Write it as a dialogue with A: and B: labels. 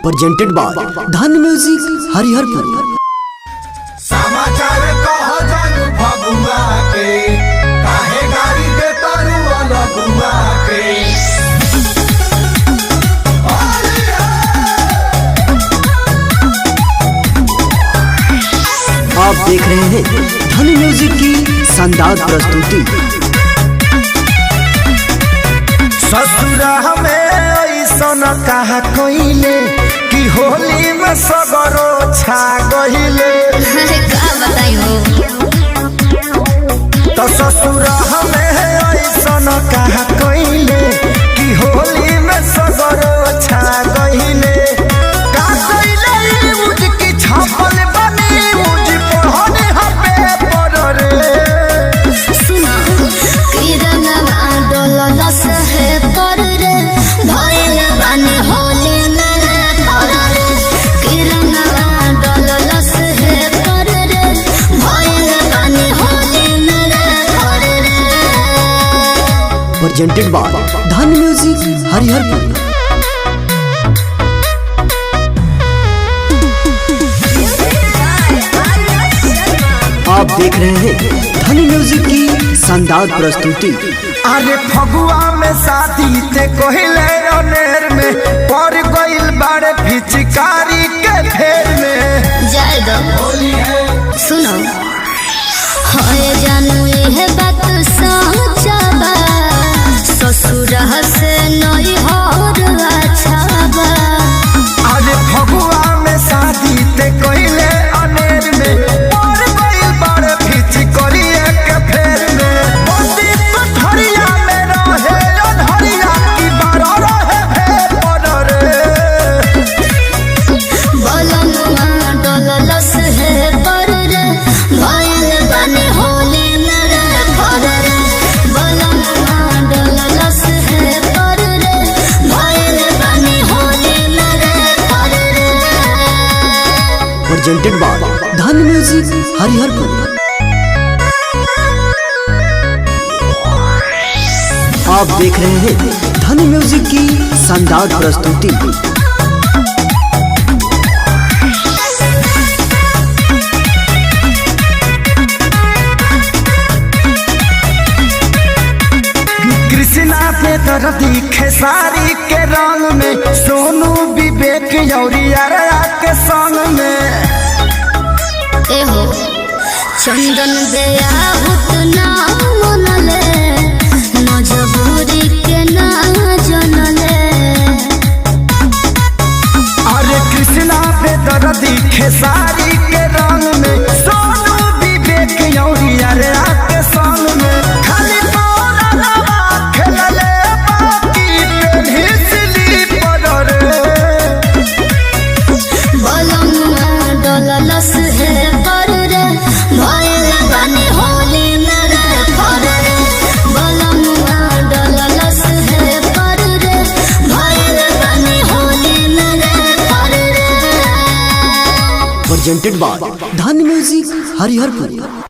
A: Presented by धन music Hariharpur.
B: समाचार कह जानू भगुआ के काहे गाड़ी दे तारू अलगुआ के।
A: आप देख रहे हैं धन म्यूजिक की शानदार प्रस्तुति।
B: ससुरा में ऐसन कहा कोइले कि होली में सगरो छा गइले। तो ससुरा में ऐसन कहा कोइले कि होली में सगरो छा गइले। का कइले यूज की छापल बनी यूज पढ़ने हपे पर रे।
C: सुना किरणवा डोलस है पर रे भइल बानी होली में रे पर रे। किरणवा डोलस है पर रे भइल बानी होली में रे पर रे।
A: प्रेजेंटेड बाय धन म्यूजिक हरिहरपुर। आप देख रहे हैं धन म्यूजिक की शानदार प्रस्तुति।
B: अरे फगुआ में शादी ते कोहिले अनेर में पर गइल बाड़े पिचकारी के फेर में।
C: जय दो
B: होली है
C: सुनो होए जानू ये बात सच्चा बा ससुरा से नई होर अच्छा बा।
B: अरे फगुआ में शादी ते कोहिले अनेर में पर गइल बाड़े पिचकारी के फेर में। बंदी पथरिया में रहे अनहरिया की बारा रहे फेर पर रे।
C: बलनुआ डोलस है पर रे भइल बानी होली में रे पर रे। बलनुआ डोलस है पर रे भइल बानी होली में रे पर रे।
A: प्रेजेंटेड बाय धन म्यूजिक हरिहरपुर। आप देख रहे हैं धन म्यूजिक की शानदार प्रस्तुति।
B: कृष्णा पे दर्दी खेसारी के रंग में सोनू विवेक यौरिया के संग में।
C: एहो चंदन बेयाहुत ना मनले मजबूरी के ना जनले।
B: अरे कृष्णा पे दर्दी खेसारी के रंग में सोनू विवेक यौरिया के संग में। खाली तोरा लवा खेलले बाकी पेन्हिसली पर रे।
C: बलनुआ डोलस है पर रे भइल बानी होली में रे पर रे। बलनुआ डोलस है पर रे भइल बानी होली में रे पर रे।
A: प्रेजेंटेड बाय धन म्यूजिक हरिहरपुर।